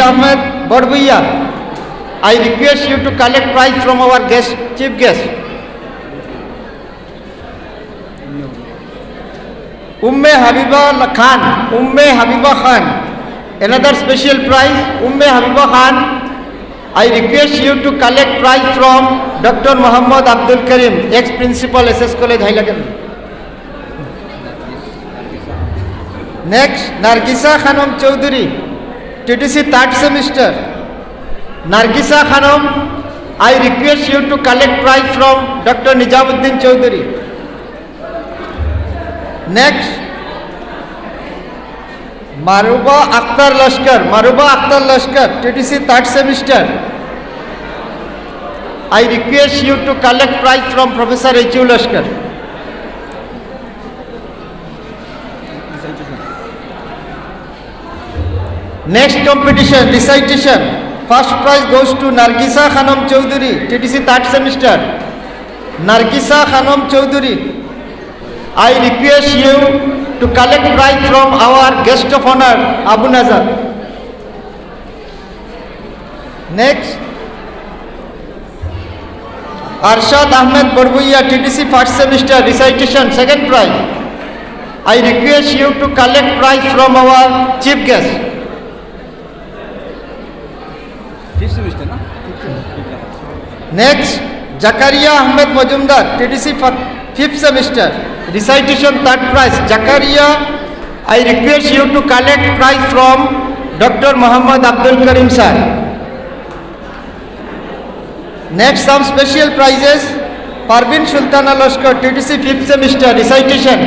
Nazir Ahmed Borbuya. I request you to collect prize from our guest, chief guest. Umme Habiba Khan. Umme Habiba Khan. Another special prize, Umme Habiba Khan. I request you to collect prize from Dr. Muhammad Abdul Karim, ex-principal SS College, Hailagan. Next, Nargisa Khanum Chowdhury, TTC 3rd semester. Nargisa Khanum, I request you to collect prize from Dr. Nijamuddin Chowdhury. Next, Maruba Akhtar Lashkar, TTC 3rd semester. I request you to collect prize from Professor H.U. Lashkar. Next competition, recitation. First prize goes to Nargisa Khanum Chowdhury, TTC 3rd semester. Nargisa Khanum Chowdhury, I request you to collect prize from our guest of honor, Abu Nazar. Next, Arshad Ahmed Borbuya, TTC 1st semester, recitation, 2nd prize. I request you to collect prize from our chief guest. 5th semester, no? Next, Zakaria Ahmed Majumdar, TTC 5th semester, recitation, 3rd prize. Zakaria, I request you to collect prize from Dr. Muhammad Abdul Karim sir. Next, some special prizes. Parvin Sultana Lashkar, TTC 5th semester, recitation.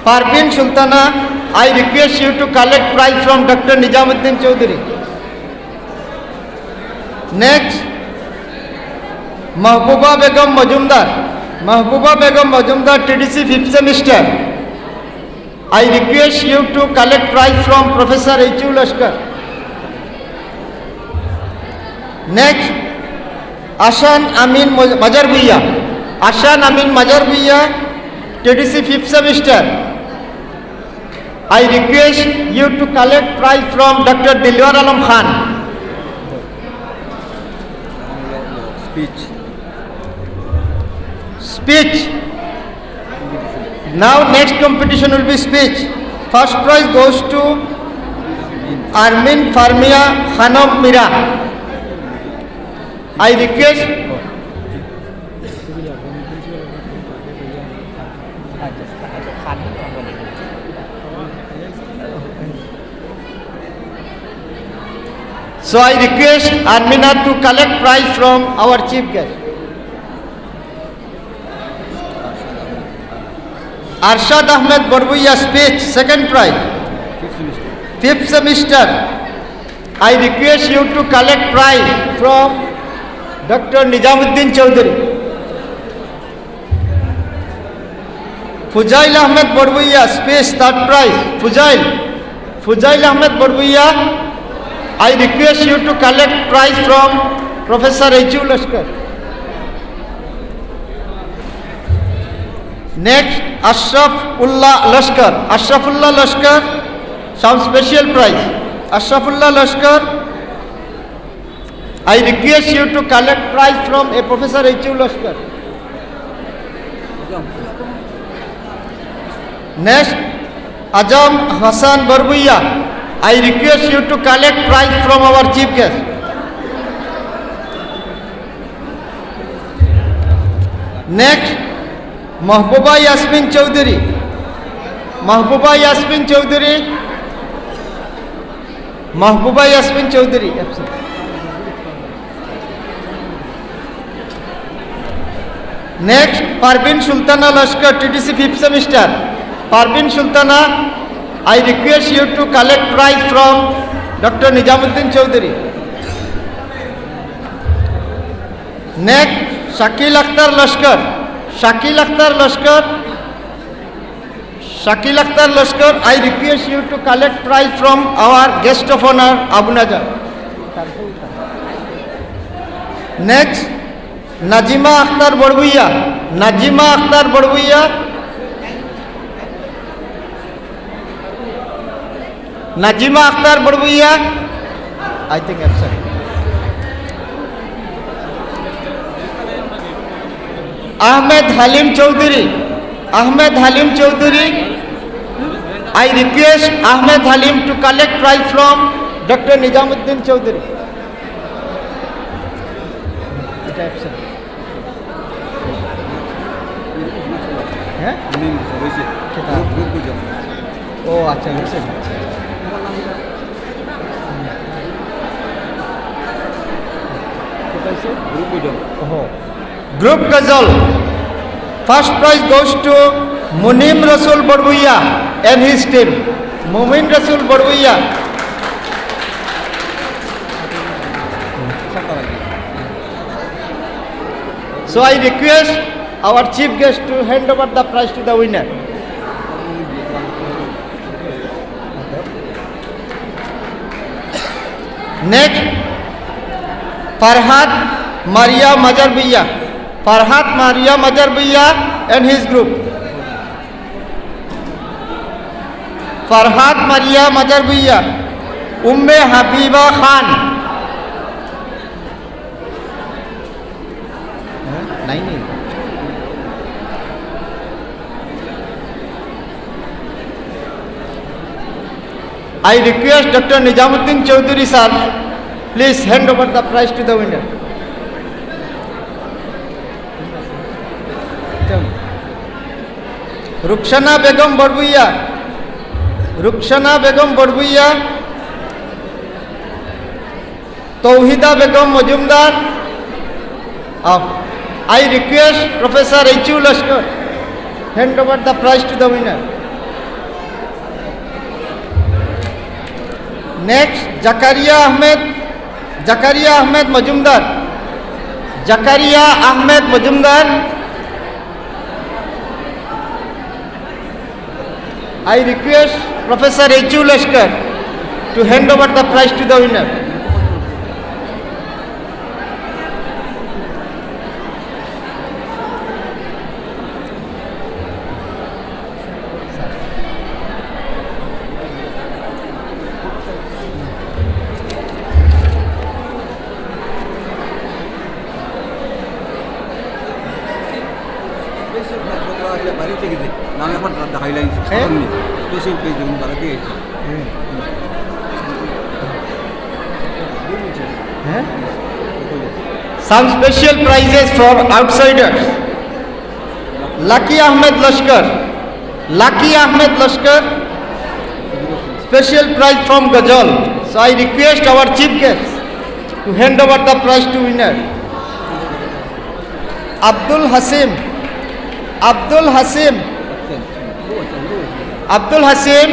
Parvin Sultana, I request you to collect prize from Dr. Nijamuddin Chowdhury. Next, Mahbuba Begum Majumdar, TTC 5th semester. I request you to collect prize from Professor H.U. Lashkar. Next, Ashan Amin Majarbuya, TTC 5th semester. I request you to collect prize from Dr. Dilwar Alam Khan. Speech. Now next competition will be speech. First prize goes to Armin Farmia Khanum Mira. I request Armina to collect prize from our chief guest. Arshad Ahmed Borbuya, speech, 2nd prize. 5th semester. I request you to collect prize from Dr. Nijamuddin Chowdhury. Fujail Ahmed Borbuya, speech, 3rd prize. Fujail Ahmed Borbuya, I request you to collect prize from Professor H.U. Lashkar. Next, Ashrafullah Lashkar, some special prize. Ashrafullah Lashkar, I request you to collect prize from a Professor H.U. Lashkar. Next, Ajam Hassan Borbuya, I request you to collect prize from our chief guest. Next, Mahbuba Yasmin Chowdhury. Next, Parvin Sultana Lashkar, TTC 5th semester. Parvin Sultana, I request you to collect prize from Dr. Nijamuddin Chowdhury. Next, Shakil Akhtar Lashkar, I request you to collect prize from our guest of honor, Abu Nazar. Next, Najima Akhtar Borbuya, Najima Akhtar Barbuia, I think absent. Ahmed Halim Chowdhury, Ahmed Halim Chowdhury, I request Ahmed Halim to collect prize from Dr. Nizamuddin Chowdhury. It absent. नहीं वैसे group को जब ओ अच्छा वैसे group को जब Group Ghazal. First prize goes to Munim Rasul Barbuia and his team. Mumin Rasul Barbuia. सबका लगे So I request our chief guest to hand over the prize to the winner. Next, Farhat Maria Majarbiya. Farhat Maria Majarbiya and his group. Farhat Maria Majarbiya. Umme Habiba Khan. नहीं I request Dr. Nizamuddin Chowdhury sir, please hand over the prize to the winner. Rukshana Begum Barbuia, Rukshana Begum Barbuia, Tauhida Begum Majumdar. I request Professor H.U. Lashkar, hand over the prize to the winner. Next, Zakaria Ahmed Majumdar. Zakaria Ahmed Majumdar. I request Professor H.U. Lashkar to hand over the prize to the winner. बारी থেকে যে নাম এখন দেখাইলাই special page যখন বাড়াতে Some special prizes for outsiders. Lucky Ahmed Lashkar. Lucky Ahmed Lashkar. Special prize from Ghazal. So I request our chief guest to hand over the prize to winner. Abdul Hasim. Abdul Hasim. Abdul Hasim.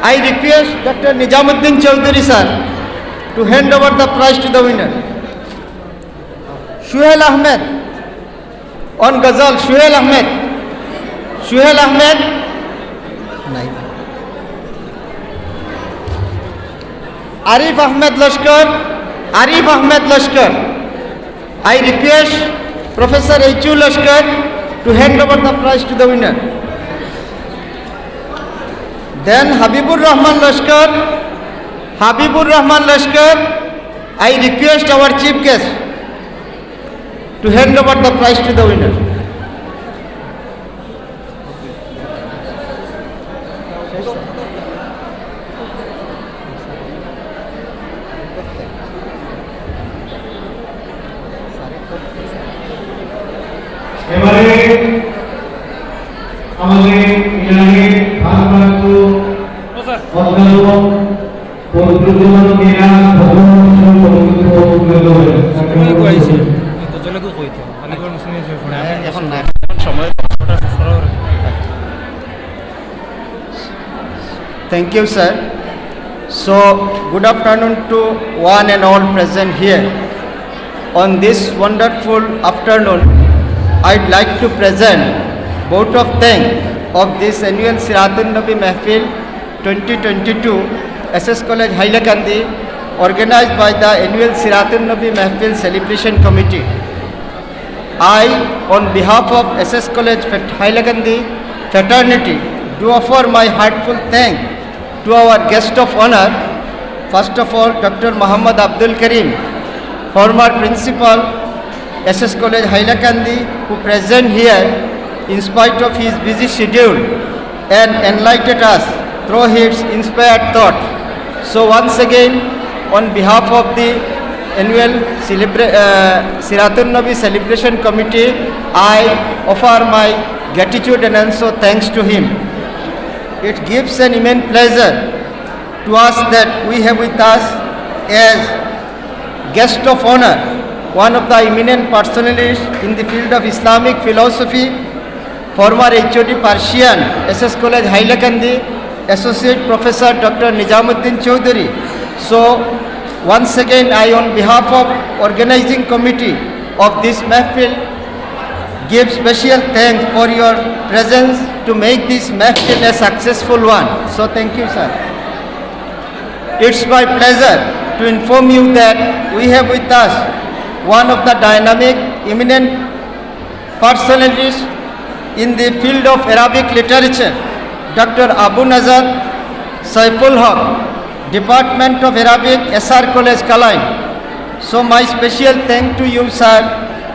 I request Dr. Nizamuddin Chowdhury sir to hand over the prize to the winner. Shuhail Ahmed on Ghazal. Shuhail Ahmed. Shuhail Ahmed. Arif Ahmed Lashkar. Arif Ahmed Lashkar. I request Professor H.U. Lashkar to hand over the prize to the winner. Then Habibur Rahman Lashkar. Habibur Rahman Lashkar. I request our chief guest to hand over the prize to the winner. এবারে আমাদের ইলাহি ভারপ্রাপ্ত অধ্যাপক প্রদ্যুৎ মিয়া এখন না সময় Thank you, sir. So, good afternoon to one and all present here. On this wonderful afternoon, I'd like to present vote of thanks of this annual Siratun Nabi Mahfil 2022 SS College Hailakandi, organized by the annual Siratun Nabi Mahfil Celebration Committee. I, on behalf of SS College Hailakandi fraternity, do offer my heartfelt thanks to our guest of honor. First of all, Dr. Muhammad Abdul Karim, former principal, SS College Hailakandi, who present here in spite of his busy schedule and enlightened us through his inspired thought. So once again, on behalf of the annual Siratun Nabi Celebration Committee, I offer my gratitude and also thanks to him. It gives an immense pleasure to us that we have with us as guest of honor one of the eminent personalities in the field of Islamic philosophy, former HOD Persian, SS College Hailakandi, Associate Professor Dr. Nizamuddin Chowdhury. So once again, I on behalf of organizing committee of this Mahfil give special thanks for your presence to make this Mahfil a successful one. So thank you, sir. It's my pleasure to inform you that we have with us one of the dynamic, eminent personalities in the field of Arabic literature, Dr. Abu Nazar Saiful Haq, Department of Arabic, SR College, Kalain. So my special thanks to you, sir,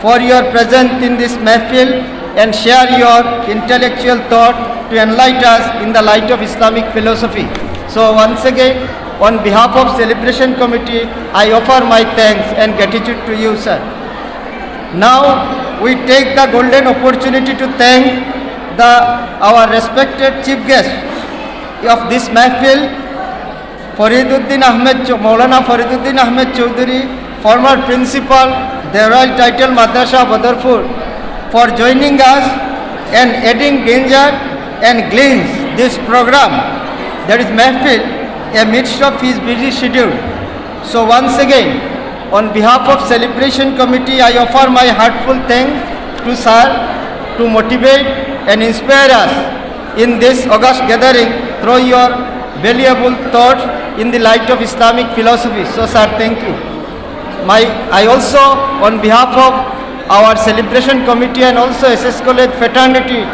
for your presence in this Mahfil and share your intellectual thought to enlighten us in the light of Islamic philosophy. So once again, on behalf of Celebration Committee, I offer my thanks and gratitude to you, sir. Now, we take the golden opportunity to thank our respected chief guest of this Mahfil, Maulana Fariduddin Ahmed Chowdhury, former principal, the Royal Title Madrasa, Badarpur, for joining us and adding danger and gleans this program, that is Mahfil, amidst of his busy schedule. So once again, on behalf of Celebration Committee, I offer my heartfelt thanks to sir to motivate and inspire us in this august gathering through your valuable thoughts in the light of Islamic philosophy. So sir, thank you. I also, on behalf of our Celebration Committee and also SS College fraternity,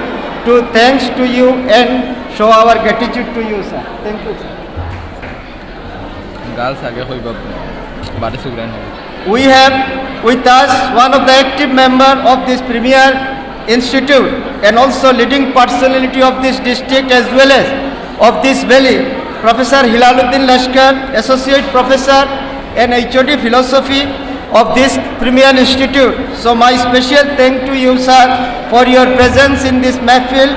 to thanks to you and show our gratitude to you, sir. Thank you, sir. We have with us one of the active members of this premier institute and also leading personality of this district as well as of this valley, Professor Hilaluddin Lashkar, Associate Professor and HOD Philosophy of this premier institute. So my special thanks to you, sir, for your presence in this Mahfil,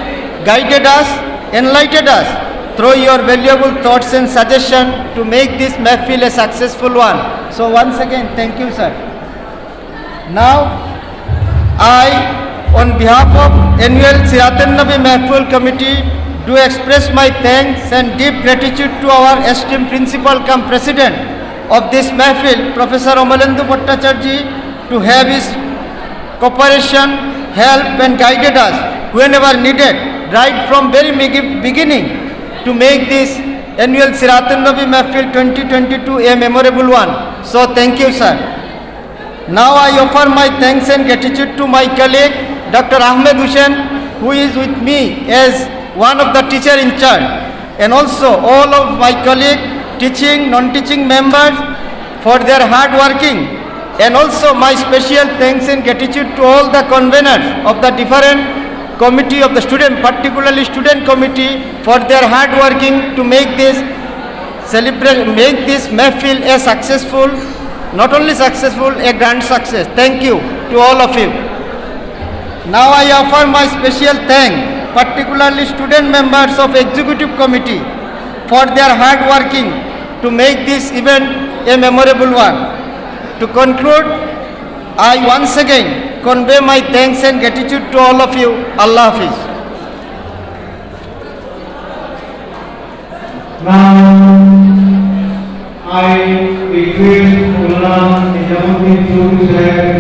guided us, enlightened us through your valuable thoughts and suggestions to make this Mahfil a successful one. So once again, thank you, sir. Now, I, on behalf of annual Siratun Nabi Mahfil Committee, do express my thanks and deep gratitude to our esteemed principal cum president of this Mahfil, Professor Amalendu Bhattacharya, to have his cooperation, help and guided us whenever needed, right from very beginning, to make this annual Siratun Nabi Mahfil 2022 a memorable one. So thank you, sir. Now I offer my thanks and gratitude to my colleague, Dr. Ahmed Hussain, who is with me as one of the teacher in charge, and also all of my colleagues, teaching, non-teaching members, for their hard working, and also my special thanks and gratitude to all the conveners of the different committee of the student, particularly student committee, for their hard working to make this make this Mahfil a successful, not only successful, a grand success. Thank you to all of you. Now I offer my special thanks, particularly student members of executive committee, for their hard working to make this event a memorable one. To conclude, I once again convey my thanks and gratitude to all of you. Allah Hafiz. Now, I request Maulana Nizamuddin Chowdhury